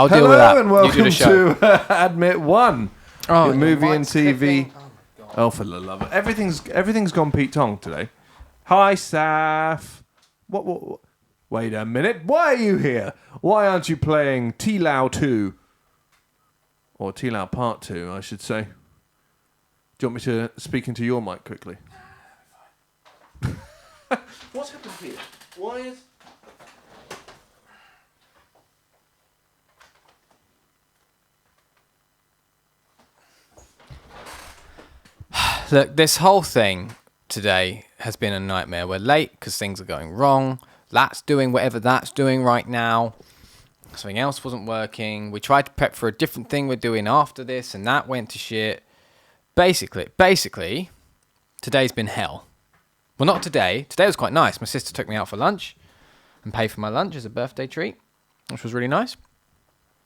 I'll deal with that. Hello and welcome you do the show. to Admit One, your movie and mic's TV. clipping. Oh, for the love of everything's gone Pete Tong today. Hi, Saf. What? Wait a minute. Why are you here? Why aren't you playing T-Lao 2? Or T-Lao Part 2, I should say. Do you want me to speak into your mic quickly? What's happened here? Why is... Look, this whole thing today has been a nightmare. We're late because things are going wrong. That's doing whatever that's doing right now. Something else wasn't working. We tried to prep for a different thing we're doing after this, and that went to shit. Basically, today's been hell. Well, not today. Today was quite nice. My sister took me out for lunch and paid for my lunch as a birthday treat, which was really nice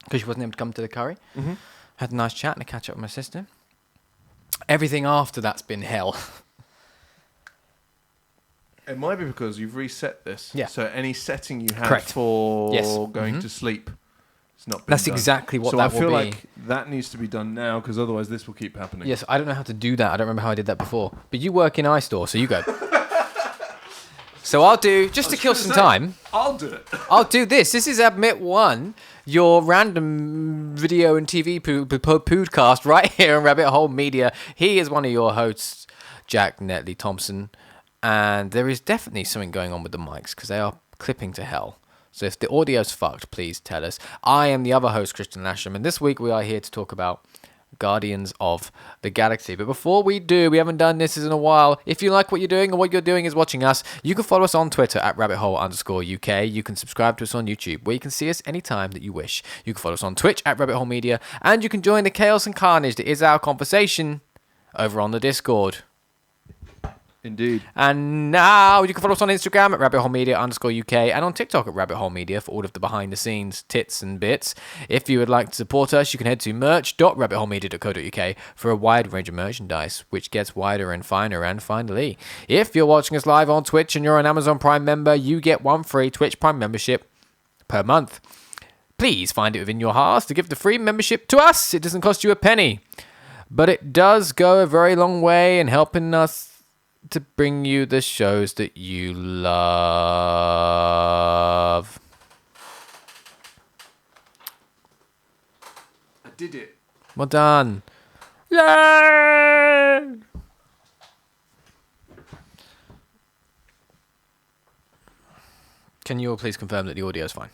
because she wasn't able to come to the curry. Mm-hmm. Had a nice chat and a catch up with my sister. Everything after that's been hell. It might be because you've reset this. Yeah. So any setting you had Correct. for Yes. going to sleep, it's not been That's done. exactly what so that I will feel be. like that needs to be done now because otherwise this will keep happening. Yes, I don't know how to do that. I don't remember how I did that before. But you work in iStore, so you go. So I'll do, just to kill some time, I'll do it. I'll do this. This is Admit One, your random video and TV podcast right here on Rabbit Hole Media. He is one of your hosts, Jack Netley Thompson. And there is definitely something going on with the mics because they are clipping to hell. So if the audio's fucked, please tell us. I am the other host, Kristian, and this week we are here to talk about Guardians of the Galaxy. But before we do, we haven't done this in a while. If you like what you're doing or what you're doing is watching us, you can follow us on Twitter at rabbithole_UK. You can subscribe to us on YouTube, where you can see us anytime that you wish. You can follow us on Twitch at Rabbit Hole Media, and you can join the chaos and carnage that is our conversation over on the Discord. Indeed. And now you can follow us on Instagram at rabbitholemedia_UK and on TikTok at Rabbit Hole Media for all of the behind the scenes tits and bits. If you would like to support us, you can head to merch.rabbitholemedia.co.uk for a wide range of merchandise, which gets wider and finer. And finally, if you're watching us live on Twitch and you're an Amazon Prime member, you get one free Twitch Prime membership per month. Please find it within your hearts to give the free membership to us. It doesn't cost you a penny, but it does go a very long way in helping us to bring you the shows that you love. I did it. Well done. Yay! Can you all please confirm that the audio is fine?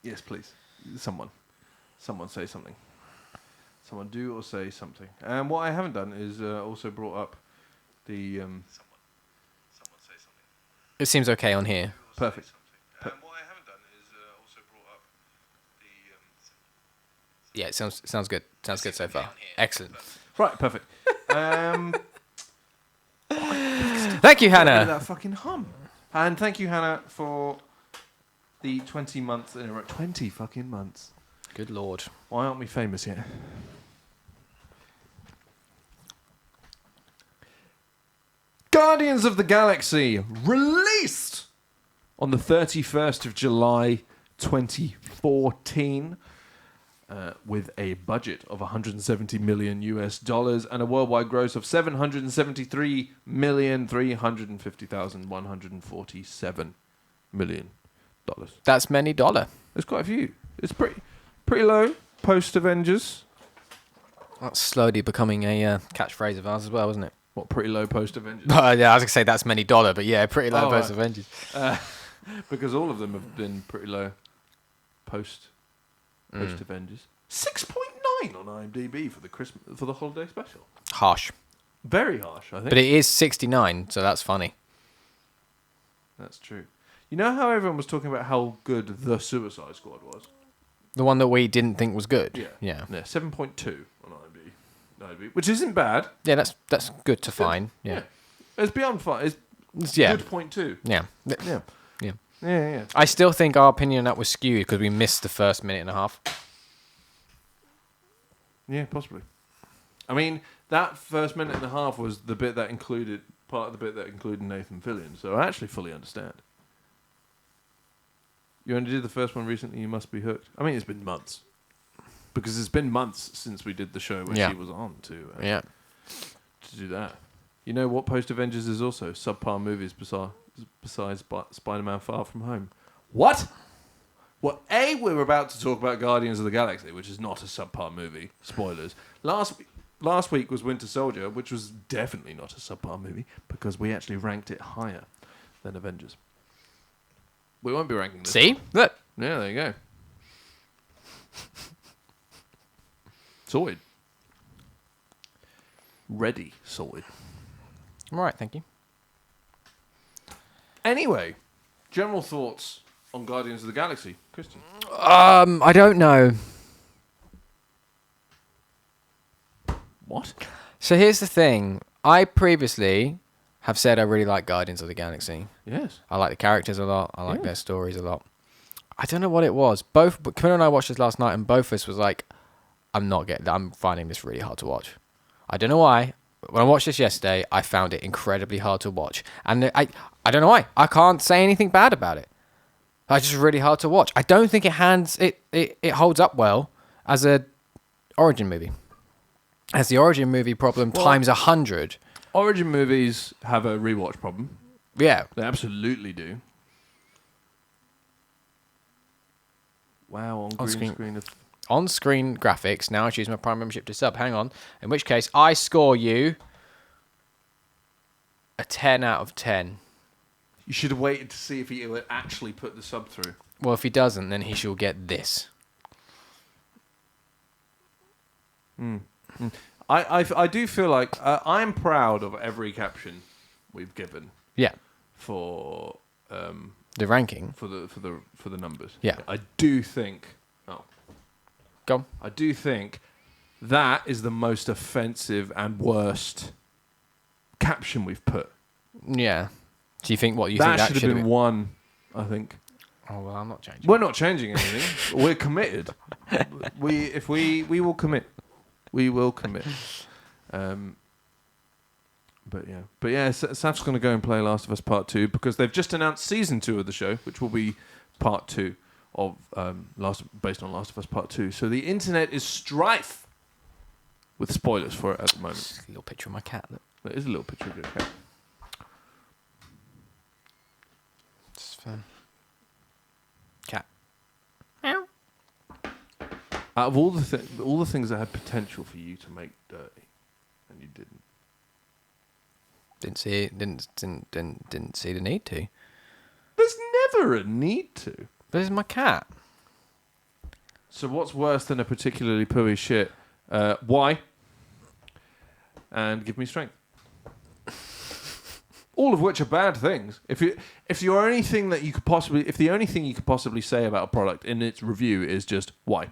Yes, please. Someone say something. Someone do or say something. And what I haven't done is also brought up the... Someone say something. It seems okay on here. Perfect. What I haven't done is also brought up the... Yeah, it sounds good. Sounds good so far. Excellent. Right, perfect. Thank you, Look at Hannah. that fucking hum. And thank you, Hannah, for the 20 months in a row. 20 fucking months. Good Lord. Why aren't we famous yet? Guardians of the Galaxy released on the 31st of July 2014 with a budget of $170 million and a worldwide gross of $773,350,147 million. That's many dollar. There's quite a few. It's pretty low post Avengers. That's slowly becoming a catchphrase of ours as well, isn't it? What, pretty low post Avengers? Yeah, I was going to say that's many dollar, but yeah, pretty low post right. Avengers. Because all of them have been pretty low post Avengers. 6.9 on IMDb for the holiday special. Harsh. Very harsh, I think. But it is 69, so that's funny. That's true. You know how everyone was talking about how good The Suicide Squad was? The one that we didn't think was good. Yeah. 7.2 on IMDb, which isn't bad. Yeah, that's good to find. Yeah. It's beyond fine. It's Yeah. good point too. Yeah. Yeah. Yeah. I still think our opinion on that was skewed because we missed the first minute and a half. Yeah, possibly. I mean, that first minute and a half was the bit that included part of the bit that included Nathan Fillion, so I actually fully understand. You only did the first one recently, you must be hooked. I mean, it's been months. Because it's been months since we did the show where she was on to do that. You know what post-Avengers is also? Subpar movies besides Spider-Man Far From Home. What? Well, we're about to talk about Guardians of the Galaxy, which is not a subpar movie. Spoilers. Last week was Winter Soldier, which was definitely not a subpar movie because we actually ranked it higher than Avengers. We won't be ranking this. See? Look. Yeah, there you go. Sorted. Ready, sorted. All right, thank you. Anyway, general thoughts on Guardians of the Galaxy, Kristian. I don't know. What? So here's the thing. I previously have said I really like Guardians of the Galaxy. Yes. I like the characters a lot. I like their stories a lot. I don't know what it was. Camilla and I watched this last night, and both of us was like, I'm finding this really hard to watch. I don't know why. When I watched this yesterday, I found it incredibly hard to watch. And I don't know why. I can't say anything bad about it. It's just really hard to watch. I don't think it holds up well as a origin movie. As the origin movie problem times 100. Origin movies have a rewatch problem. Yeah. They absolutely do. Wow, on green screen. On-screen graphics. Now I choose my Prime membership to sub. Hang on. In which case, I score you a 10 out of 10. You should have waited to see if he would actually put the sub through. Well, if he doesn't, then he shall get this. I do feel like I'm proud of every caption we've given. Yeah. For The ranking. for the numbers. Yeah. I do think. Oh. Go on. I do think that is the most offensive and worst caption we've put. Yeah. Do you think think that that should have been one? I think. Oh well, I'm not changing. We're not changing anything. We're committed. We will commit. We will commit. But yeah, Saf's going to go and play Last of Us Part 2 because they've just announced Season 2 of the show, which will be Part 2 of based on Last of Us Part 2. So the internet is strife with spoilers for it at the moment. Just a little picture of my cat. Look. There is a little picture of your cat. It's fun. Cat. Out of all the things that had potential for you to make dirty, and you didn't. Didn't see the need to. There's never a need to. But it's my cat. So what's worse than a particularly pooey shit? Why? And give me strength. All of which are bad things. If the only thing you could possibly say about a product in its review is just why.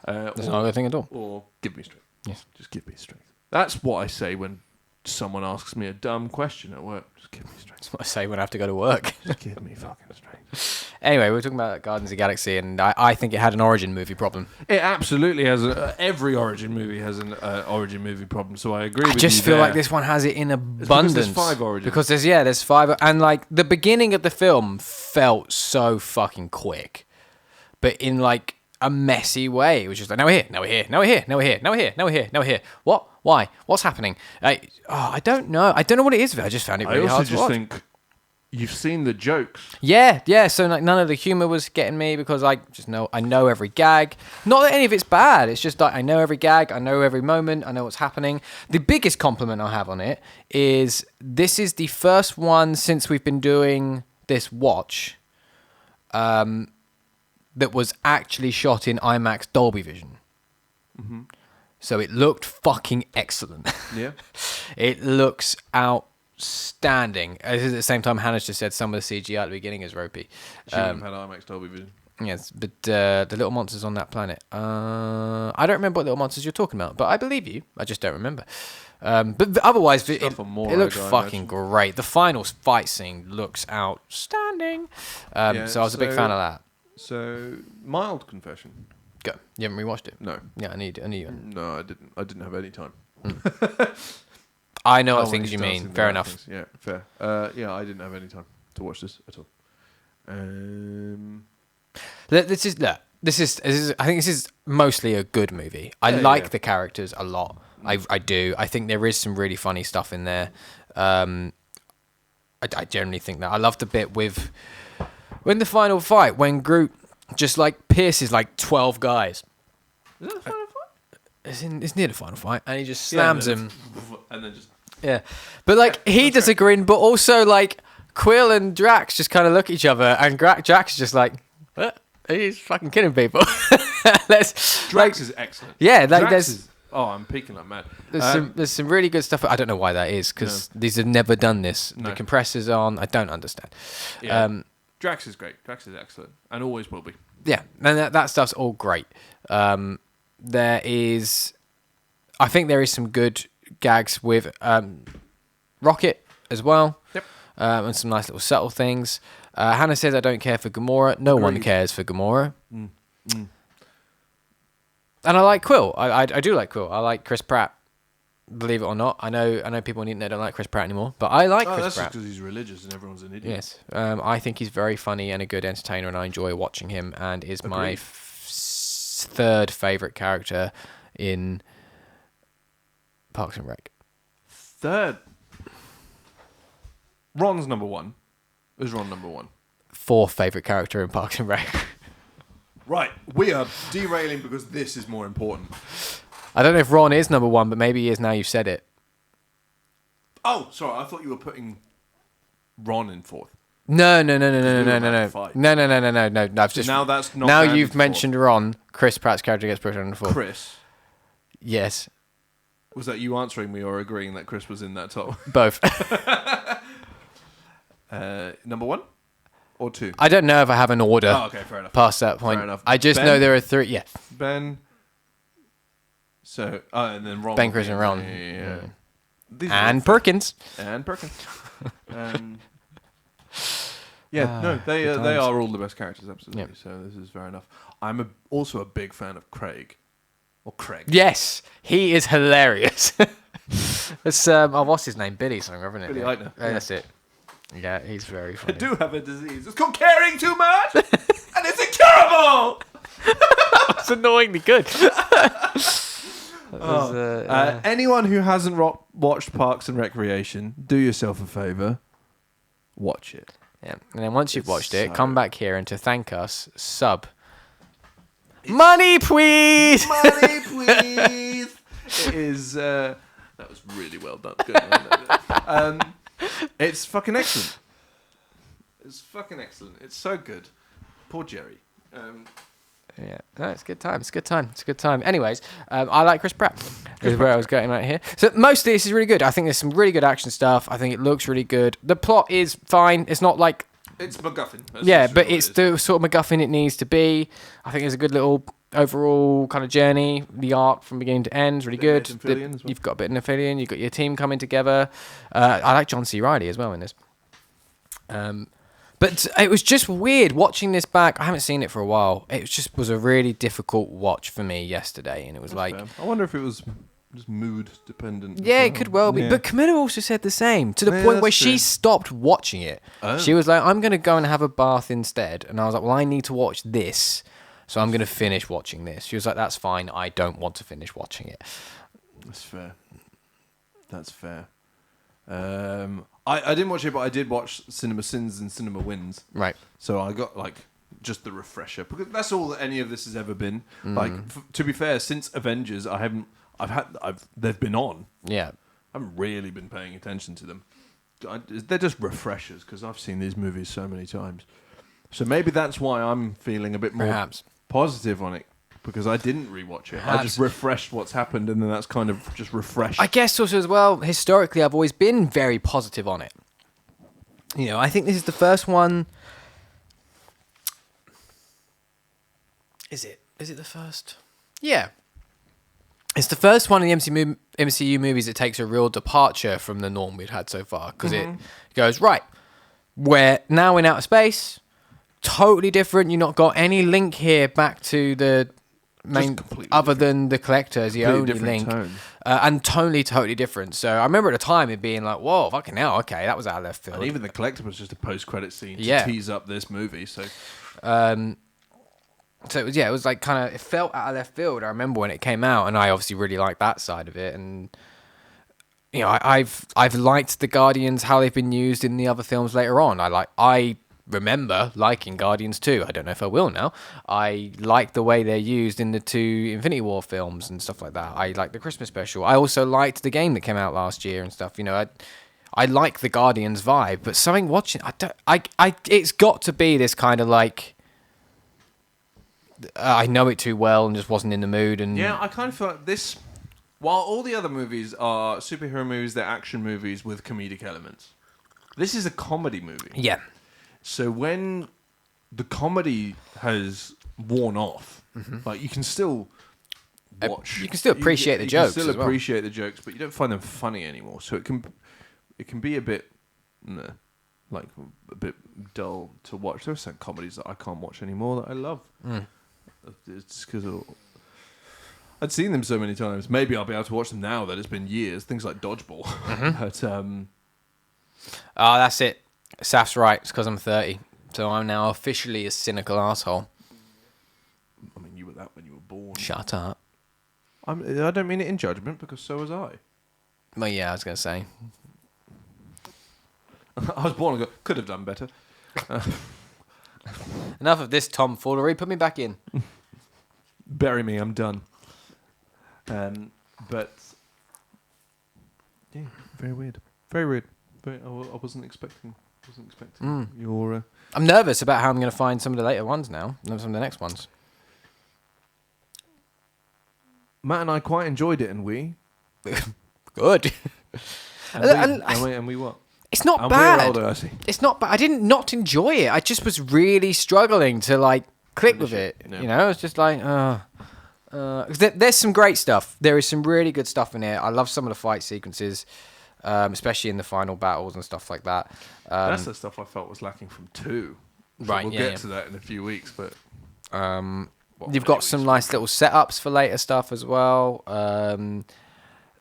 That's not a good thing at all. Or give me strength. Yes. Just give me strength. That's what I say when someone asks me a dumb question at work. Just give me strength. That's what I say when I have to go to work. Just give me fucking strength. Anyway, we're talking about Guardians of the Galaxy, and I think it had an origin movie problem. It absolutely has. Every origin movie has an origin movie problem, so I agree with you. I just feel like this one has it in abundance. Because there's 5 origins. Because there's 5, and like the beginning of the film felt so fucking quick, but in like a messy way. It was just like, now we're here, now we're here, now we're here, now we're here, now we're here, now we're here, now we're here. What? Why? What's happening? I don't know. I don't know what it is. I just found it really hard to watch. I also just think you've seen the jokes. Yeah. So like none of the humor was getting me because I know every gag. Not that any of it's bad. It's just like I know every gag. I know every moment. I know what's happening. The biggest compliment I have on it is this is the first one since we've been doing this watch that was actually shot in IMAX Dolby Vision. Mm-hmm. So it looked fucking excellent. Yeah. It looks outstanding. At the same time, Hannah's just said some of the CGI at the beginning is ropey. She wouldn't have had IMAX Dolby Vision. Yes, but the little monsters on that planet. I don't remember what little monsters you're talking about, but I believe you. I just don't remember. But otherwise, it Stuff on Morag, looks I fucking imagine. great. The final fight scene looks outstanding. So I was a big fan of that. So, mild confession. Go. You haven't rewatched it? No. Yeah, I need. No, I didn't. I didn't have any time. I know Oh, what when things he you starts mean. in the Fair right enough. things. Yeah, fair. Yeah, I didn't have any time to watch this at all. This is. I think this is mostly a good movie. I Yeah, like yeah. the characters a lot. I do. I think there is some really funny stuff in there. I generally think that. I love the bit with when the final fight when Groot just like pierces like 12 guys. Is that the final fight? It's near the final fight, and he just slams him. And then just... Yeah, but like he does a grin, but also like Quill and Drax just kind of look at each other, and Drax is just like, what? He's fucking killing people. Drax is excellent. Yeah, like Drax there's is... Oh, I'm peeking like mad. there's some really good stuff. I don't know why that is because these have never done this. No. The compressors on. I don't understand. Yeah. Drax is great. Drax is excellent, and always will be. Yeah, and that stuff's all great. There is, I think there is some good gags with Rocket as well. Yep. And some nice little subtle things. Hannah says, I don't care for Gamora. No one Agreed. cares for Gamora. And I like Quill. I do like Quill. I like Chris Pratt. Believe it or not. I know people on the internet don't like Chris Pratt anymore, but I like Chris That's Pratt. just because he's religious and everyone's an idiot. Yes. I think he's very funny and a good entertainer, and I enjoy watching him, and is my Agreed. third favourite character in Parks and Rec. Third. Ron's number one. Is Ron number one? Fourth favourite character in Parks and Rec. Right. We are derailing because this is more important. I don't know if Ron is number one, but maybe he is now you've said it. Oh, sorry. I thought you were putting Ron in fourth. No. we were No. about to fight. No. I've just Now that's not now down you've to mentioned Ron. Chris Pratt's character gets put on the fourth. Chris. Yes, Was that you answering me or agreeing that Chris was in that top? both. Number one or two? I don't know if I have an order Oh, okay, fair enough. past that point. Fair enough. I just Ben? know there are three. Yeah, Ben. So, and then Ron. Ben, would Chris, be- and Ron. Yeah. These are and all fair. Perkins. And Perkins. Yeah, no, they good they times. are all the best characters, absolutely. Yep. So this is fair enough. I'm also a big fan of Craig, or Craig. Yes, he is hilarious. It's what's his name? Billy something, isn't it? Billy Yeah. Eichner. That's it. Yeah, he's very I funny. do have a disease. It's called caring too much, and it's incurable. It's annoyingly good. Anyone who hasn't watched Parks and Recreation, do yourself a favor, watch it. Yeah, and then once you've It's watched it, so- come back here and to thank us, sub. Money, please. Money, please. It is. That was really well done. Good. It's fucking excellent. It's fucking excellent. It's so good. Poor Jerry. Yeah, no, it's a good time. It's a good time. It's a good time. Anyways, I like Chris Pratt. Is where I was going right here. So mostly this is really good. I think there's some really good action stuff. I think it looks really good. The plot is fine. It's not like It's MacGuffin. That's yeah, just but what it it's is. the sort of MacGuffin it needs to be. I think there's a good little overall kind of journey. The art from beginning to end is really Bit of good. Nathan Fillion as well. You've got a bit of Nathan. You've got your team coming together. I like John C. Reilly as well in this. But it was just weird watching this back. I haven't seen it for a while. It was a really difficult watch for me yesterday, and it was like, Fair. I wonder if it was just mood dependent. as yeah, it could well be. Yeah. But Camilla also said the same to the Yeah, point where that's she true. stopped watching it. Oh. She was like, "I'm going to go and have a bath instead," and I was like, "Well, I need to watch this, so I'm going to finish watching this." She was like, "That's fine. I don't want to finish watching it." That's fair. That's fair. I didn't watch it, but I did watch Cinema Sins and Cinema Wins. Right. So I got like just the refresher because that's all that any of this has ever been. Mm. Like to be fair, since Avengers, they've been on. Yeah. I haven't really been paying attention to them. They're just refreshers because I've seen these movies so many times. So maybe that's why I'm feeling a bit more Perhaps. positive on it because I didn't rewatch it. I Perhaps. just refreshed what's happened, and then that's kind of just refreshed. I guess also as well, historically, I've always been very positive on it. You know, I think this is the first one. Is it? Is it the first? Yeah. It's the first one in the MCU movies that takes a real departure from the norm we'd had so far, because it goes, right, we're now in outer space, totally different. You've not got any link here back to the main, other than the Collector is the only link. And totally different. So I remember at the time it being like, whoa, fucking hell, okay, that was out of left field. And even the Collector was just a post-credit scene to tease up this movie. So it was, it was like kind of, it felt out of left field. I remember when it came out, and I obviously really liked that side of it. And you know, I've liked the Guardians, how they've been used in the other films later on. I remember liking Guardians 2. I don't know if I will now. I like the way they're used in the 2 Infinity War films and stuff like that. I like the Christmas special. I also liked the game that came out last year and stuff. You know, I like the Guardians vibe, but something watching, it's got to be this kind of like, I know it too well and just wasn't in the mood. And yeah, I kind of feel like this, while all the other movies are superhero movies, they're action movies with comedic elements. This is a comedy movie. Yeah. So when the comedy has worn off, like you can still watch, you can still appreciate the jokes. You can still appreciate the jokes, but you don't find them funny anymore. So it can be a bit, like a bit dull to watch. There are some comedies that I can't watch anymore that I love. It's because I'd seen them so many times. Maybe I'll be able to watch them now that it's been years. Things like Dodgeball. But that's it. Saf's right. It's because I'm 30, so I'm now officially a cynical asshole. I mean, you were that when you were born. Shut up. I don't mean it in judgment, because so was I. Well, yeah, I was gonna say. I was born and could have done better. Enough of this tomfoolery. Put me back in. Bury me. I'm done. But yeah, very weird. Very weird. I wasn't expecting. Your. I'm nervous about how I'm going to find some of the later ones now. Some of the next ones. Matt and I quite enjoyed it, and we. Good. And we what? It's not and bad. We're older, I see. It's not bad. I didn't not enjoy it. I just was really struggling to like click with it. No. You know, it's just like, there's some great stuff. There is some really good stuff in it. I love some of the fight sequences, especially in the final battles and stuff like that. That's the stuff I felt was lacking from 2. So right, we'll get to that in a few weeks, but you've got some nice little setups for later stuff as well.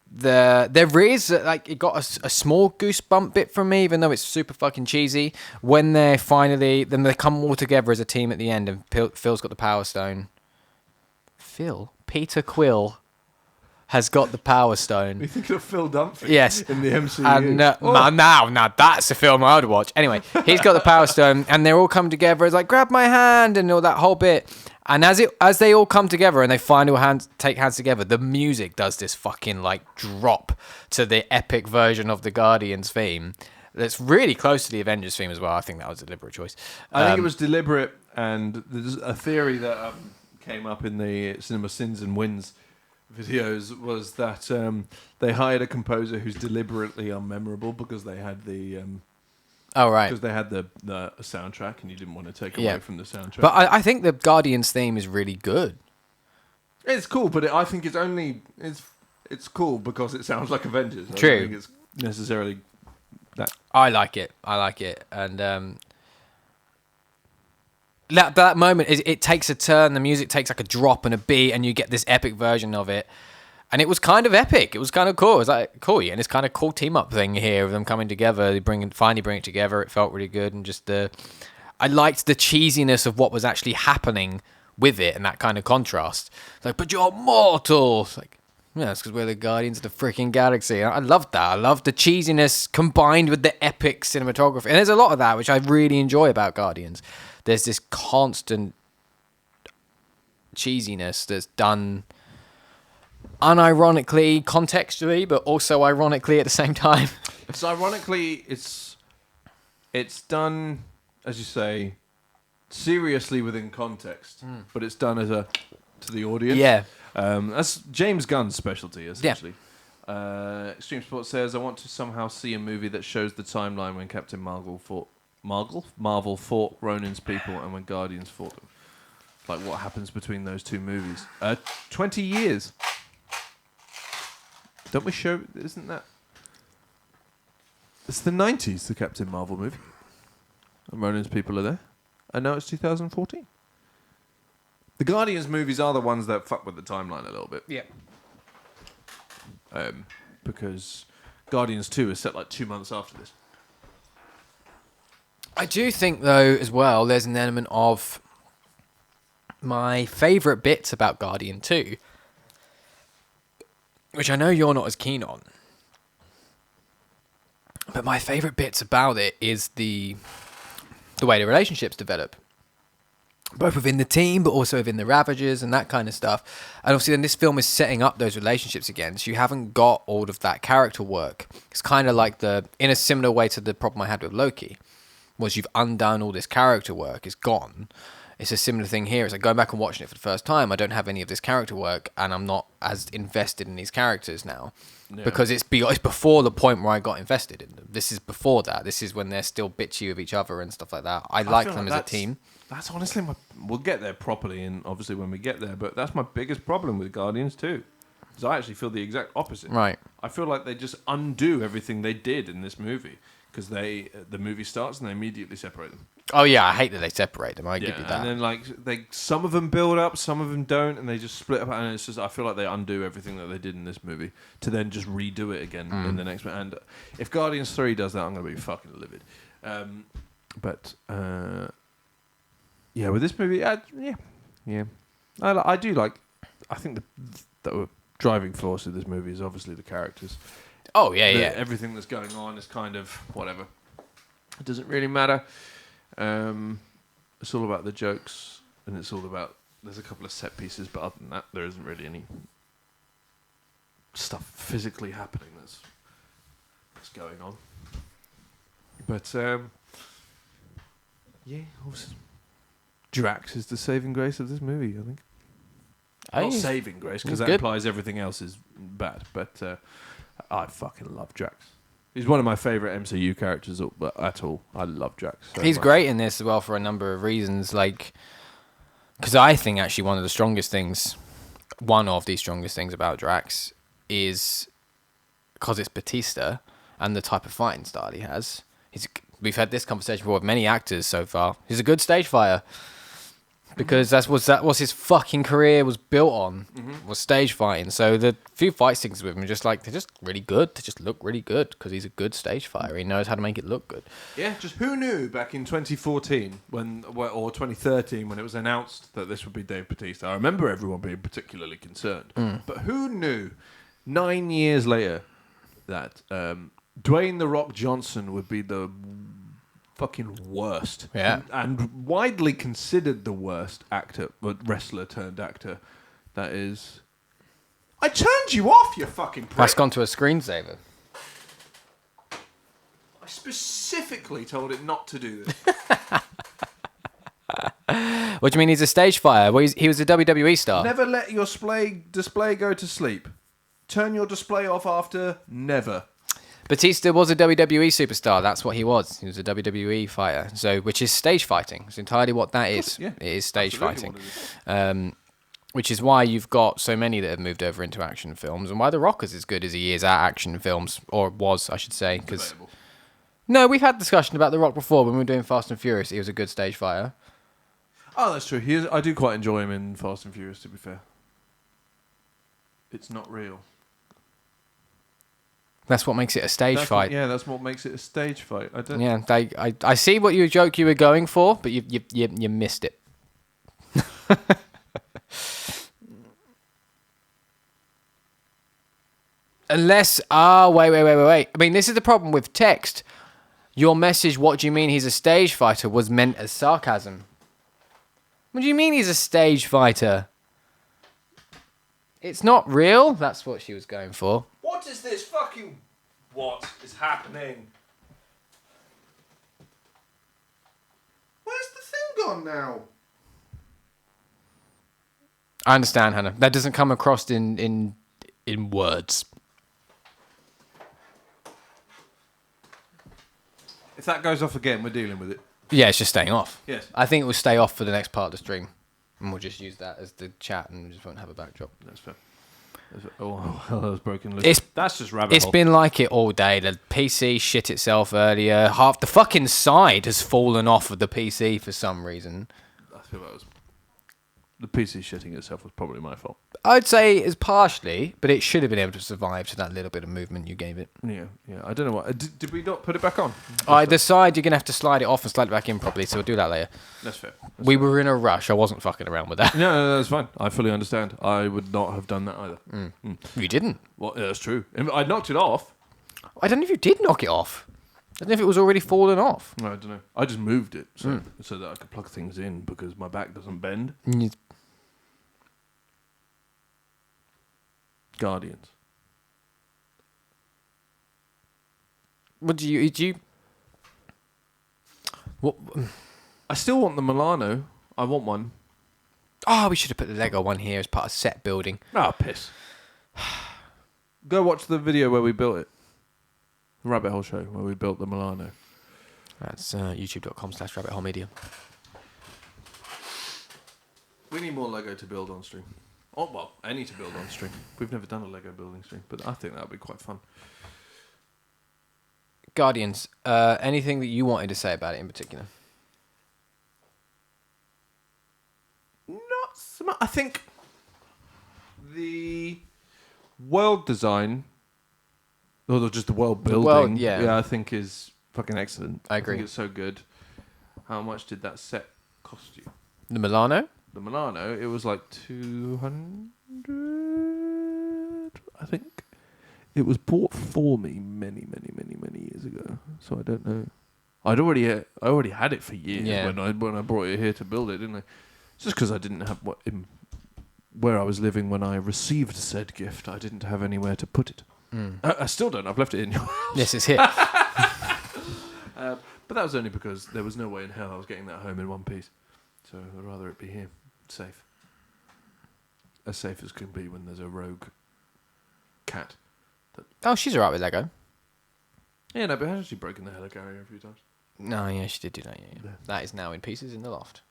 There is like, it got a small goosebump bit from me, even though it's super fucking cheesy, when they come all together as a team at the end, and Phil's got the Power Stone. Peter Quill has got the Power Stone. We think of Phil Dunphy. Yes. In the MCU. And now that's a film I'd watch. Anyway, he's got the Power Stone, and they're all come together. It's like, grab my hand, and all that whole bit. And as they all come together and they finally take hands together, the music does this fucking like drop to the epic version of the Guardians theme. That's really close to the Avengers theme as well. I think that was a deliberate choice. I think it was deliberate, and there's a theory that came up in the Cinema Sins and Wins videos was that they hired a composer who's deliberately unmemorable because they had the because they had the soundtrack, and you didn't want to take away from the soundtrack. But I think the Guardians theme is really good. It's cool, but I think it's cool because it sounds like Avengers. True. I don't think it's necessarily that. I like it, and that moment it takes a turn. The music takes like a drop and a beat, and you get this epic version of it. And it was kind of epic. It was kind of cool. It was like, cool, yeah. And it's kind of cool team up thing here of them coming together. They finally bring it together. It felt really good. And just I liked the cheesiness of what was actually happening with it and that kind of contrast. It's like, but you're mortal. It's like, yeah, it's because we're the Guardians of the freaking galaxy. And I loved that. I loved the cheesiness combined with the epic cinematography. And there's a lot of that, which I really enjoy about Guardians. There's this constant cheesiness that's done unironically, contextually, but also ironically at the same time. So ironically, it's done, as you say, seriously within context, but it's done to the audience. Yeah. That's James Gunn's specialty, essentially. Yeah. Extreme Sports says, I want to somehow see a movie that shows the timeline when Captain Marvel fought Ronin's people and when Guardians fought them. Like what happens between those two movies. 20 years. Don't we show? Isn't that? It's the 90s, the Captain Marvel movie. And Ronan's people are there. And now it's 2014. The Guardians movies are the ones that fuck with the timeline a little bit. Yeah. Because Guardians 2 is set like 2 months after this. I do think, though, as well, there's an element of my favourite bits about Guardian 2, which I know you're not as keen on. But my favourite bits about it is the way the relationships develop. Both within the team, but also within the Ravagers and that kind of stuff. And obviously then this film is setting up those relationships again. So you haven't got all of that character work. It's kind of like in a similar way to the problem I had with Loki, was you've undone all this character work. It's gone. It's a similar thing here. It's like going back and watching it for the first time. I don't have any of this character work, and I'm not as invested in these characters now. Yeah. Because it's before the point where I got invested in them. This is before that. This is when they're still bitchy with each other and stuff like that. I like them as a team. That's honestly we'll get there properly, and obviously when we get there, but that's my biggest problem with Guardians 2. Because I actually feel the exact opposite. Right. I feel like they just undo everything they did in this movie. Because the movie starts and they immediately separate them. Oh yeah, I hate that they separate them. I give you that. And then some of them build up, some of them don't, and they just split up. And it's just I feel like they undo everything that they did in this movie to then just redo it again in the next one. And if Guardians 3 does that, I'm gonna be fucking livid. Yeah, with this movie, I do like. I think the driving force of this movie is obviously the characters. Oh yeah. Everything that's going on is kind of whatever. It doesn't really matter. It's all about the jokes, and it's all about. There's a couple of set pieces, but other than that, there isn't really any stuff physically happening that's going on. But also, Drax is the saving grace of this movie, I think. Not saving grace, because that implies everything else is bad. But I fucking love Drax. He's one of my favourite MCU characters at all. I love Drax. He's great in this as well for a number of reasons. Like, because I think actually one of the strongest things about Drax is because it's Batista and the type of fighting style he has. We've had this conversation before with many actors so far. He's a good stage fighter. Because that was his fucking career was built on, was stage fighting. So the few fight scenes with him are they're just really good. They just look really good because he's a good stage fighter. He knows how to make it look good. Yeah, just who knew back in 2014 or 2013 when it was announced that this would be Dave Bautista? I remember everyone being particularly concerned. But who knew 9 years later that Dwayne "The Rock" Johnson would be the fucking worst. Yeah. And widely considered the worst actor, but wrestler turned actor. That is. I turned you off, you fucking prick. That's gone to a screensaver. I specifically told it not to do this. What do you mean he's a stage fighter? Well, he was a WWE star. Never let your display go to sleep. Turn your display off after. Never. Batista was a WWE superstar. That's what he was. He was a WWE fighter. So, which is stage fighting. It's entirely what that is. Yeah, it is stage fighting. Which is why you've got so many that have moved over into action films, and why The Rock is as good as he is at action films, or was, I should say. Because no, we've had discussion about The Rock before when we were doing Fast and Furious. He was a good stage fighter. Oh, that's true. I do quite enjoy him in Fast and Furious, to be fair. It's not real. That's what makes it a stage fight. That's what makes it a stage fight. I see what you were going for, but you missed it. Unless, wait. I mean, this is the problem with text. Your message, what do you mean he's a stage fighter, was meant as sarcasm. What do you mean he's a stage fighter? It's not real. That's what she was going for. What is this fucking... What is happening? Where's the thing gone now? I understand, Hannah. That doesn't come across in words. If that goes off again, we're dealing with it. Yeah, it's just staying off. Yes. I think it will stay off for the next part of the stream. And we'll just use that as the chat and we just won't have a backdrop. That's fair. Oh, that was broken. That's just rabbit It's hole. been like it all day. The PC shit itself earlier. Half the fucking side has fallen off of the PC for some reason. I feel that was the PC shitting itself was probably my fault. I'd say it's partially, but it should have been able to survive to that little bit of movement you gave it. Yeah. I don't know what. Did we not put it back on? The side, you're going to have to slide it off and slide it back in properly, so we'll do that later. That's fair. We were in a rush. I wasn't fucking around with that. No, that's fine. I fully understand. I would not have done that either. You didn't. Well, yeah, that's true. I knocked it off. I don't know if you did knock it off. I don't know if it was already fallen off. No, I don't know. I just moved it so that I could plug things in because my back doesn't bend. Guardians. What do you? What? I still want the Milano. I want one. Oh, we should have put the Lego one here as part of set building. Ah, piss. Go watch the video where we built it. The Rabbit Hole show where we built the Milano. That's youtube.com/rabbithole-media. We need more Lego to build on stream. Oh, well, I need to build on stream. We've never done a Lego building stream, but I think that would be quite fun. Guardians. Anything that you wanted to say about it in particular? Not so much. I think the world design, or just the world building, I think is fucking excellent. I agree. think it's so good. How much did that set cost you? The Milano? The Milano, it was like 200, I think. It was bought for me many years ago, so I don't know. I already had it for years when I brought it here to build it, didn't I? Just because I didn't have where I was living when I received said gift, I didn't have anywhere to put it. I still don't. I've left it in your house. Yes, it's here. But that was only because there was no way in hell I was getting that home in one piece. So I'd rather it be here, safe. As safe as can be when there's a rogue cat. Oh, she's alright with Lego. Yeah, no, but has she broken the helicarrier a few times? No, yeah, she did do that. Yeah. That is now in pieces in the loft.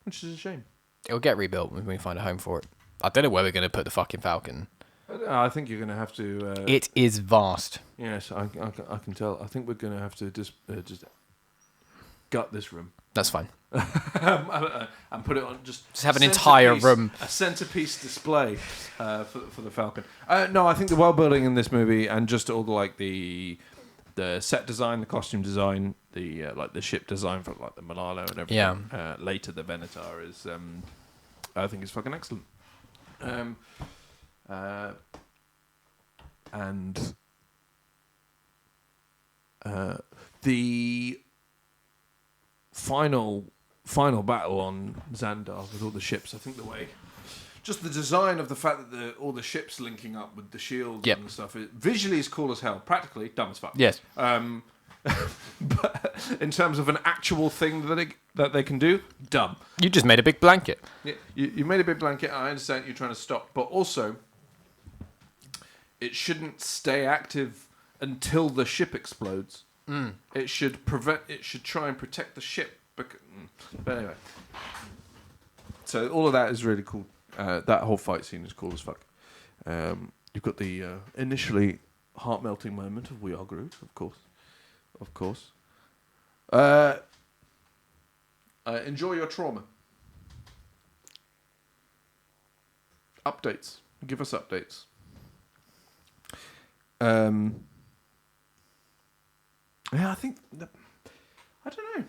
Which is a shame. It'll get rebuilt when we find a home for it. I don't know where we're going to put the fucking Falcon. I think you're going to have to... it is vast. Yes, I can tell. I think we're going to have to just gut this room. That's fine. And put it on just have an entire room. A centerpiece display for the Falcon. No, I think the world building in this movie and just all the set design, the costume design, the like the ship design for like the Milano and everything. Yeah. Later the Venator is I think it's fucking excellent. And the final battle on Xandar with all the ships, I think just the design of the fact that all the ships linking up with the shields and stuff, visually is cool as hell. Practically, dumb as fuck. Yes. But in terms of an actual thing that they can do, dumb. You just made a big blanket. Yeah, you made a big blanket. I understand you're trying to stop, but also it shouldn't stay active until the ship explodes. It should try and protect the ship. But anyway, so all of that is really cool. That whole fight scene is cool as fuck. You've got the initially heart-melting moment of "We Are Groot," of course. Enjoy your trauma. Updates. Give us updates. Yeah, I think I don't know.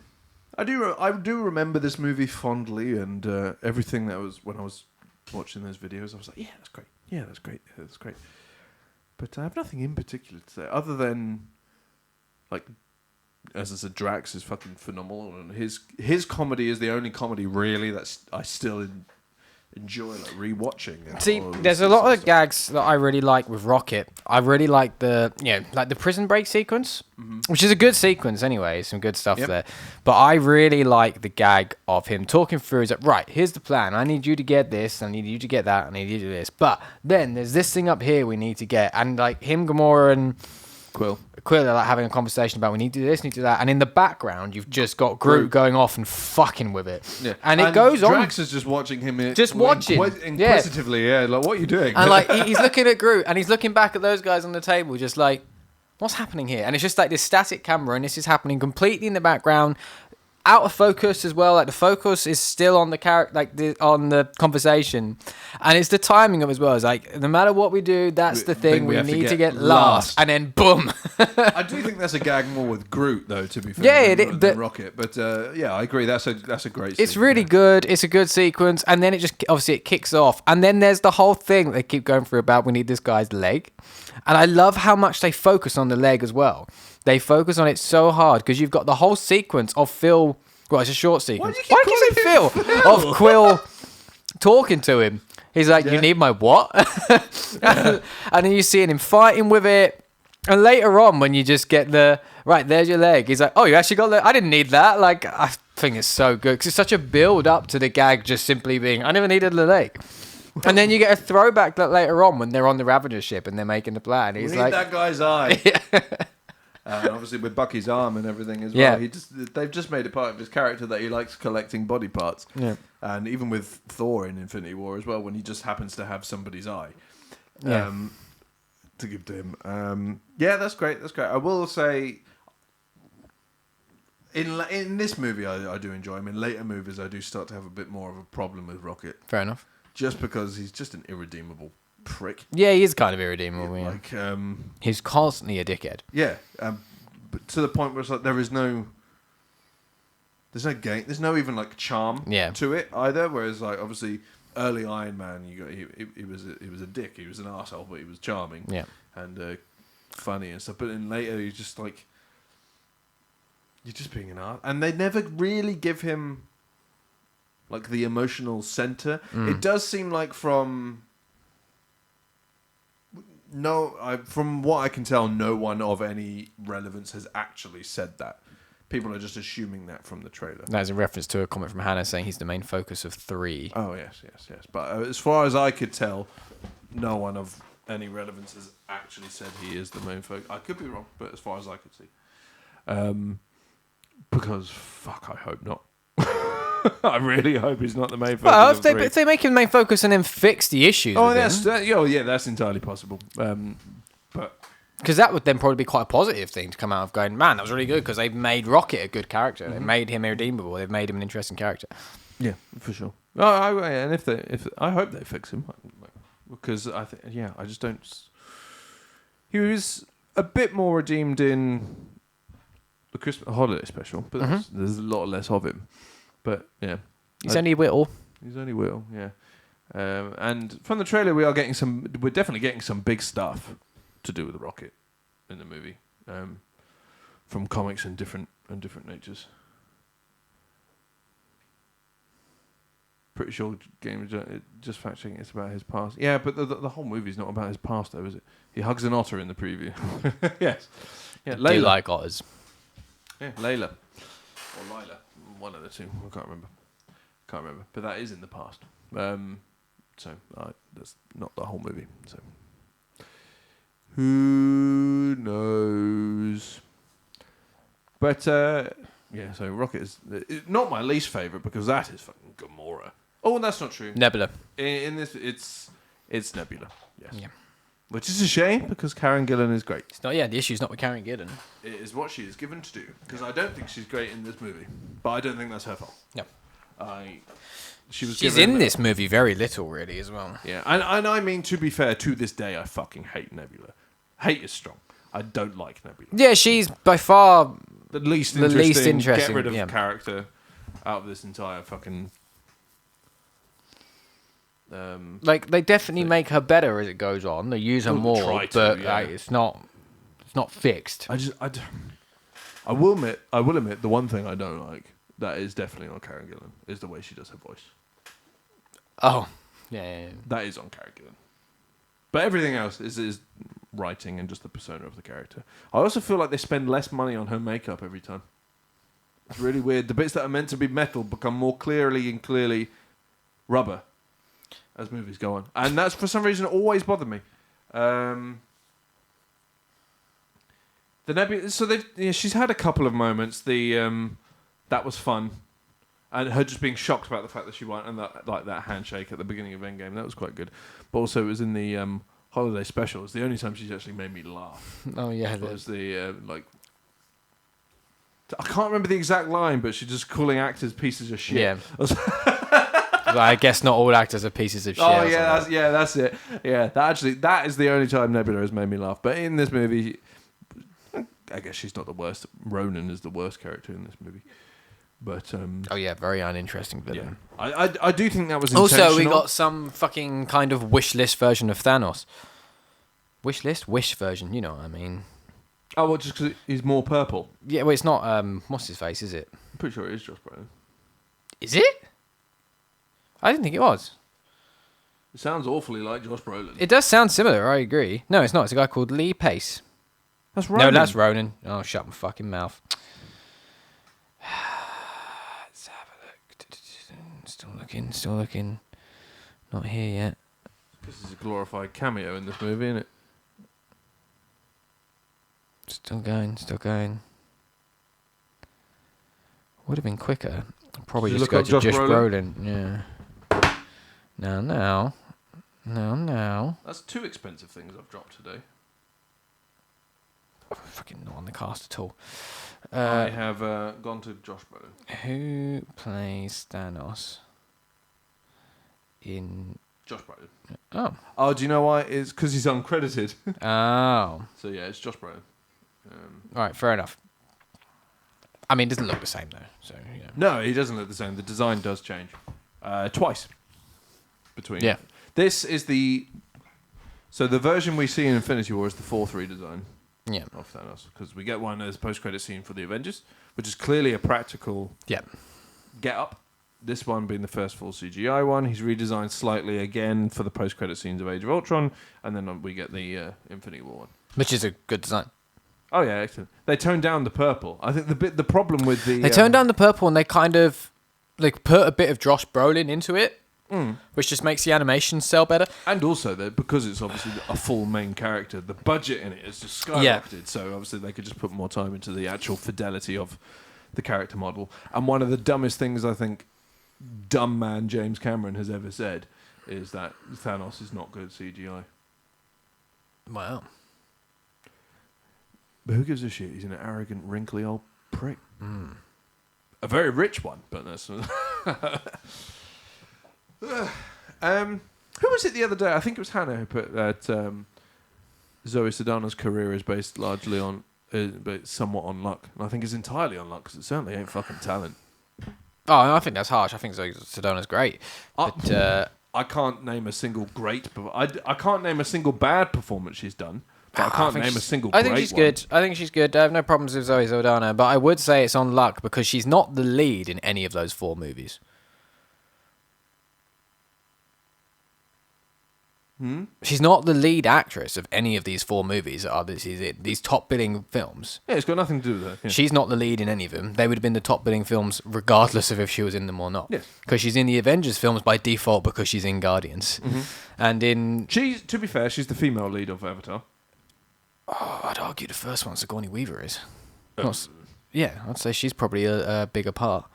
I do remember this movie fondly, and everything that was when I was watching those videos. I was like, yeah, that's great. Yeah, that's great. Yeah, that's great. But I have nothing in particular to say other than, like, as I said, Drax is fucking phenomenal, and his comedy is the only comedy really that I still enjoy, like rewatching. See, there's a lot of gags that I really like with Rocket. I really like the prison break sequence, which is a good sequence anyway. Some good stuff there. But I really like the gag of him talking through. He's like, right, here's the plan. I need you to get this. I need you to get that. I need you to do this. But then there's this thing up here we need to get. And like him, Gamora, and Quill. Quill are like having a conversation about we need to do this, need to do that, and in the background you've just got Groot going off and fucking with it. Yeah. And it goes on. Drax is just watching him. Watching. Inquisitively, yeah. Like, what are you doing? And like he's looking at Groot and he's looking back at those guys on the table, just like, what's happening here? And it's just like this static camera, and this is happening completely in the background. Out of focus as well. Like the focus is still on the character, like on the conversation, and it's the timing of it as well. It's like no matter what we do, that's the thing we need to get last, and then boom. I do think that's a gag more with Groot, though. To be fair, than Rocket. But yeah, I agree. That's a great. It's really good. It's a good sequence, and then it just obviously it kicks off, and then there's the whole thing they keep going through about we need this guy's leg, and I love how much they focus on the leg as well. They focus on it so hard because you've got the whole sequence of Phil. Well, it's a short sequence. Why do you say Phil? Of Quill talking to him. He's like, you need my what? And then you see him fighting with it. And later on, when you just get right, there's your leg. He's like, oh, you actually got the... I didn't need that. Like, I think it's so good because it's such a build up to the gag just simply being, I never needed the leg. And then you get a throwback that later on when they're on the Ravager ship and they're making the plan. He's like, that guy's eye. Yeah. And obviously with Bucky's arm and everything as well. Yeah. They've just made it part of his character that he likes collecting body parts. Yeah. And even with Thor in Infinity War as well, when he just happens to have somebody's eye to give to him. Yeah, that's great. That's great. I will say, in this movie, I do enjoy him. In later movies, I do start to have a bit more of a problem with Rocket. Fair enough. Just because he's just an irredeemable prick. Yeah, he is kind of irredeemable. Yeah. Like, he's constantly a dickhead. Yeah, but to the point where it's like there's no game, there's no even like charm to it either. Whereas like obviously early Iron Man, he was a dick, he was an arsehole, but he was charming, and funny and stuff. But then later he's just like, you're just being an arsehole, and they never really give him like the emotional center. It does seem like from what I can tell, no one of any relevance has actually said that. People are just assuming that from the trailer. That is a reference to a comment from Hannah saying he's the main focus of 3. Oh, yes. But as far as I could tell, no one of any relevance has actually said he is the main focus. I could be wrong, but as far as I could see. Because, fuck, I hope not. I really hope he's not the main focus. Well, if they make him the main focus and then fix the issues. Oh, that's entirely possible. But because that would then probably be quite a positive thing to come out of going, man, that was really good because they've made Rocket a good character. They've made him irredeemable. They've made him an interesting character. Yeah, for sure. And if I hope they fix him, because I think I just don't. He was a bit more redeemed in the Christmas holiday special, but there's a lot less of him. But yeah, he's only Whittle. Yeah. And from the trailer, we're definitely getting some big stuff to do with the Rocket in the movie, from comics and different natures. Pretty sure game just fact-checking it's about his past. Yeah, but the whole movie's not about his past, though, is it? He hugs an otter in the preview. Yes. Yeah, Layla. Do you like otters? Yeah, Layla. Or Lila. One of the two. I can't remember. But that is in the past. So that's not the whole movie. So who knows? But so Rocket is not my least favorite because that is fucking Gamora. Oh, that's not true. Nebula. In this, it's Nebula. Yes. Yeah. Which is a shame because Karen Gillan is great. It's not. Yeah, the issue's not with Karen Gillan. It is what she is given to do because I don't think she's great in this movie, but I don't think that's her fault. No. She's in this movie very little, really, as well. Yeah, and I mean, to be fair, to this day, I fucking hate Nebula. Hate is strong. I don't like Nebula. Yeah, she's by far the least interesting. Get rid of character out of this entire fucking. Like they definitely make her better as it goes on. They use her more, but it's not fixed. I will admit the one thing I don't like that is definitely on Karen Gillan is the way she does her voice. Oh, yeah. That is on Karen Gillan. But everything else is writing and just the persona of the character. I also feel like they spend less money on her makeup every time. It's really weird. The bits that are meant to be metal become more clearly rubber as movies go on. And that's, for some reason, always bothered me. The Nebula. So she's had a couple of moments. That was fun, and her just being shocked about the fact that she won and that handshake at the beginning of Endgame. That was quite good. But also it was in the holiday special. It was the only time she's actually made me laugh. Oh yeah, it was the I can't remember the exact line, but she's just calling actors pieces of shit. Yeah. I guess not all actors are pieces of shit. Oh yeah, that's it. Yeah, that is the only time Nebula has made me laugh. But in this movie, I guess she's not the worst. Ronan is the worst character in this movie. But oh yeah, very uninteresting villain. Yeah. I do think that was intentional. Also, we got some fucking kind of wish list version of Thanos. Wish version. You know what I mean? Oh, well, just because he's more purple. Yeah, well, it's not. What's his face? Is it? I'm pretty sure it is Josh Brolin. Is it? I didn't think it was. It sounds awfully like Josh Brolin. It does sound similar. I agree. No, it's not. It's a guy called Lee Pace. That's Ronan. No, that's Ronan. Oh, shut my fucking mouth. Let's have a look. Still looking. Not here yet. This is a glorified cameo in this movie, isn't it? Still going. Would have been quicker. Probably just go to Josh Brolin. Yeah. Now. That's 2 expensive things I've dropped today. Fucking not on the cast at all. I have gone to Josh Brolin. Who plays Thanos in... Josh Brolin. Oh. Oh, do you know why? It's because he's uncredited. Oh. So yeah, it's Josh Brolin. Alright, fair enough. I mean, it doesn't look the same though. So yeah. No, he doesn't look the same. The design does change. Twice. Between. Yeah. This is the... So the version we see in Infinity War is the 4th redesign. Yeah. Of Thanos, because we get one as post-credit scene for the Avengers, which is clearly a practical get-up. This one being the first full CGI one. He's redesigned slightly again for the post-credit scenes of Age of Ultron, and then we get the Infinity War one. Which is a good design. Oh yeah, excellent. They toned down the purple. I think the problem with the... They toned down the purple and they kind of put a bit of Josh Brolin into it. Which just makes the animation sell better. And also, that because it's obviously a full main character, the budget in it is just skyrocketed. Yeah. So obviously they could just put more time into the actual fidelity of the character model. And one of the dumbest things I think dumb man James Cameron has ever said is that Thanos is not good at CGI. Wow. But who gives a shit? He's an arrogant, wrinkly old prick. A very rich one, but that's... who was it the other day? I think it was Hannah who put that Zoe Saldana's career is based largely on, but somewhat on luck. And I think it's entirely on luck because it certainly ain't fucking talent. Oh, I think that's harsh. I think Zoe Saldana's great. But I can't name a single great, I can't name a single bad performance she's done. But I can't name a single great one. I think she's good. I have no problems with Zoe Saldana, but I would say it's on luck because she's not the lead in any of those 4 movies. She's not the lead actress of any of these 4 movies that are these top billing films. Yeah, it's got nothing to do with her. Yeah. She's not the lead in any of them. They would have been the top billing films regardless of if she was in them or not. Yes. Because she's in the Avengers films by default because she's in Guardians. And in... To be fair, she's the female lead of Avatar. Oh, I'd argue the first one Sigourney Weaver is. Yeah, I'd say she's probably a bigger part.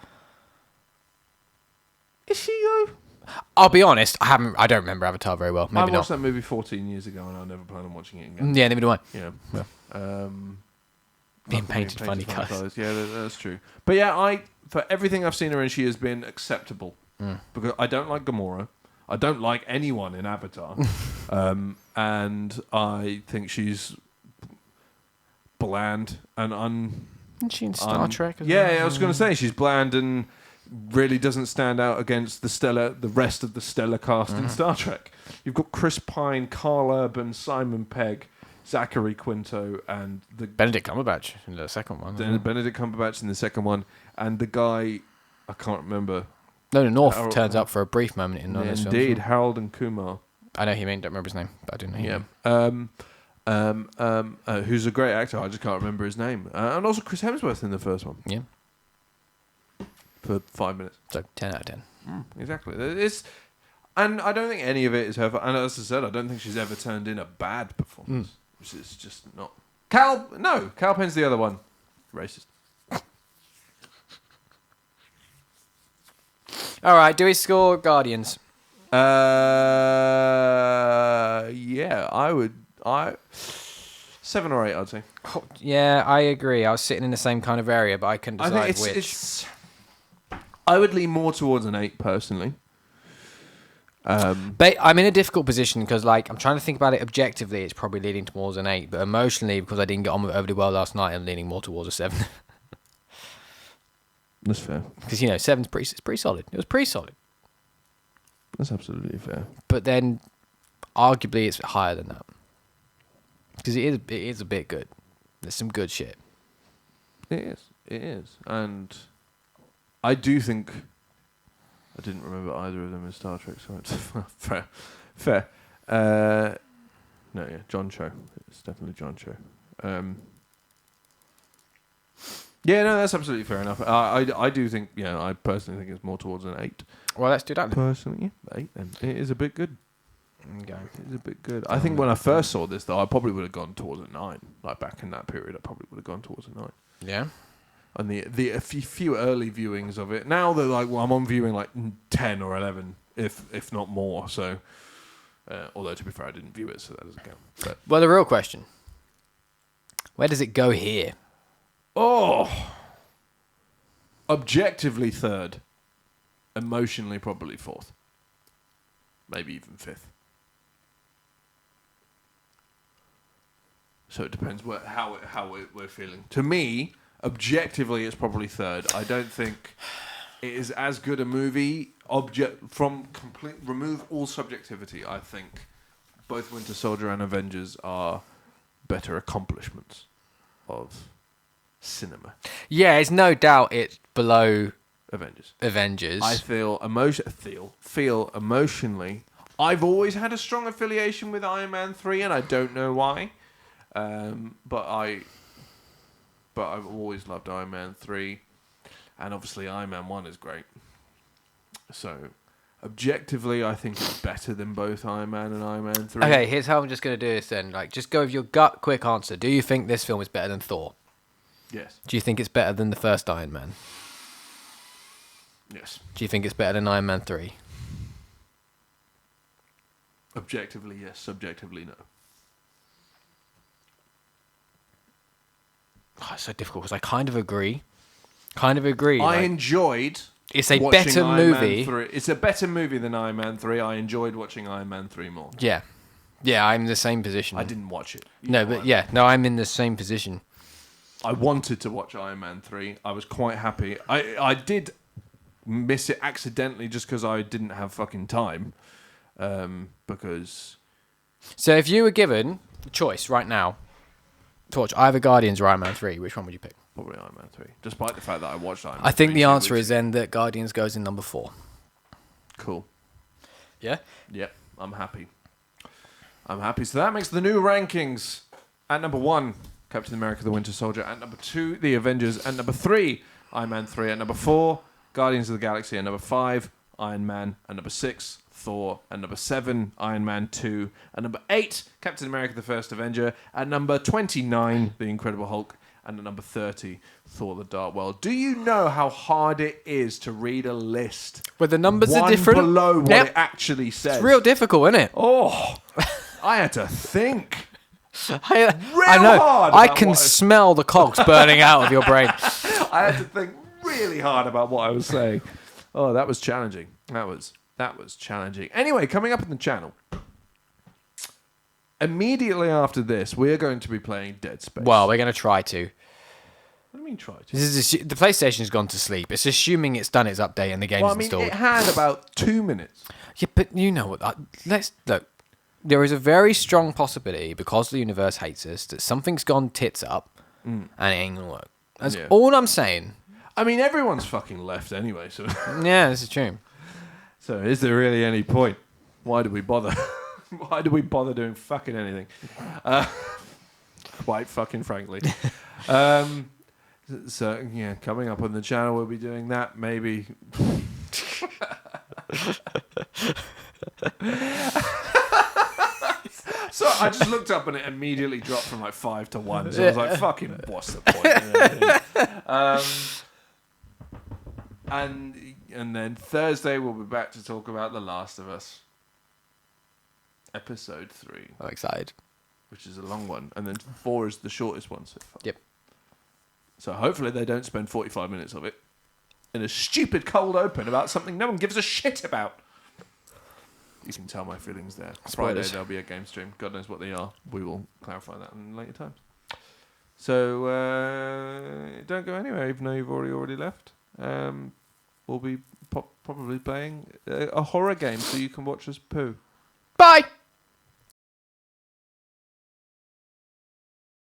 Is she though? I'll be honest, I don't remember Avatar very well. Maybe I watched not. that movie 14 years ago and I never plan on watching it again. Yeah, neither do I. Yeah. Well, being painted funny colours. Yeah, that's true. But yeah, for everything I've seen her in, she has been acceptable. Because I don't like Gamora. I don't like anyone in Avatar. And I think she's bland and Isn't she in Star Trek as well? Yeah, I was going to say, she's bland and really doesn't stand out against the rest of the stellar cast in Star Trek. You've got Chris Pine, Carl Urban, Simon Pegg, Zachary Quinto, and the Benedict Cumberbatch in the second one. Benedict Cumberbatch in the second one, and the guy I can't remember. No, the North turns up for a brief moment in this film. Indeed, Harold and Kumar. I know who you mean. Don't remember his name, but I do know. Yeah. Who's a great actor? I just can't remember his name. And also Chris Hemsworth in the first one. Yeah. For 5 minutes. So 10 out of 10. Exactly. And I don't think any of it is her. And as I said, I don't think she's ever turned in a bad performance. Which is just not. Cal Pen's the other one. Racist. All right, do we score Guardians? Yeah, I would. 7 or 8, I'd say. Oh, yeah, I agree. I was sitting in the same kind of area, but I couldn't decide which. I would lean more towards an 8 personally. But I'm in a difficult position because, like, I'm trying to think about it objectively. It's probably leaning towards an 8, but emotionally, because I didn't get on with it overly well last night, I'm leaning more towards a 7. That's fair. Because 7's pretty solid. It was pretty solid. That's absolutely fair. But then, arguably, it's higher than that because it is a bit good. There's some good shit. It is, and I do think. I didn't remember either of them in Star Trek, so it's fair. No, yeah, John Cho. It's definitely John Cho. Yeah, no, that's absolutely fair enough. I do think, I personally think it's more towards an 8. Well, let's do that then. Personally, yeah, 8 then. It is a bit good. Okay. It is a bit good. I think when I first saw this, though, I probably would have gone towards a 9. Like, back in that period, I probably would have gone towards a 9. Yeah. And the a few early viewings of it. Now they're like, I'm on viewing like 10 or 11, if not more. So, although to be fair, I didn't view it, so that doesn't count. But, Well, the real question: where does it go here? Objectively 3rd, emotionally probably 4th, maybe even 5th. So it depends how we're feeling. To me, objectively, it's probably 3rd. I don't think it is as good a movie. Remove all subjectivity. I think both Winter Soldier and Avengers are better accomplishments of cinema. Yeah, it's no doubt it's below Avengers. I feel emotionally. I've always had a strong affiliation with Iron Man 3, and I don't know why. But I've always loved Iron Man 3, and obviously Iron Man 1 is great. So, objectively, I think it's better than both Iron Man and Iron Man 3. Okay, here's how I'm just going to do this then. Like, just go with your gut, quick answer. Do you think this film is better than Thor? Yes. Do you think it's better than the first Iron Man? Yes. Do you think it's better than Iron Man 3? Objectively, yes. Subjectively, no. Oh, it's so difficult because I kind of agree. I enjoyed. It's a better movie. It's a better movie than Iron Man 3. I enjoyed watching Iron Man 3 more. Yeah. Yeah, I'm in the same position. I didn't watch it. I'm in the same position. I wanted to watch Iron Man 3. I was quite happy. I did miss it accidentally just because I didn't have fucking time. Because... So if you were given the choice right now to watch either Guardians or Iron Man 3, which one would you pick? Probably Iron Man 3. Despite the fact that I watched Iron Man 3. I think the answer is then that Guardians goes in number 4. Cool. Yeah? Yep, I'm happy. So that makes the new rankings. At number 1, Captain America the Winter Soldier. At number 2, The Avengers. At number 3, Iron Man 3. At number 4, Guardians of the Galaxy. At number 5, Iron Man. At number 6, Thor. At number 7, Iron Man 2. At number 8, Captain America the First Avenger. At number 29, The Incredible Hulk. And at number 30, Thor the Dark World. Do you know how hard it is to read a list? Where the numbers are one different? Below what it actually says. It's real difficult, isn't it? Oh, I had to think. I know. Hard I can smell the cogs burning out of your brain. I had to think really hard about what I was saying. Oh, that was challenging. That was challenging. Anyway, coming up on the channel, immediately after this, we are going to be playing Dead Space. Well, we're going to try to. What do you mean try to? The PlayStation's gone to sleep. It's assuming it's done its update and the game's installed. It had about 2 minutes. Yeah, but you know what? Let's look. There is a very strong possibility, because the universe hates us, that something's gone tits up and it ain't going to work. That's all I'm saying. I mean, everyone's fucking left anyway, so... Yeah, this is true. So is there really any point? Why do we bother? Why do we bother doing fucking anything? Quite fucking frankly. So, yeah, coming up on the channel, we'll be doing that, maybe. So I just looked up and it immediately dropped from like 5 to 1. So I was like, fucking, what's the point? And then Thursday we'll be back to talk about The Last of Us. Episode 3. I'm excited. Which is a long one. And then 4 is the shortest one so far. Yep. So hopefully they don't spend 45 minutes of it in a stupid cold open about something no one gives a shit about. You can tell my feelings there. Friday there'll be a game stream. God knows what they are. We will clarify that in later times. So don't go anywhere, even though you've already left. We'll be probably playing a horror game so you can watch us poo. Bye!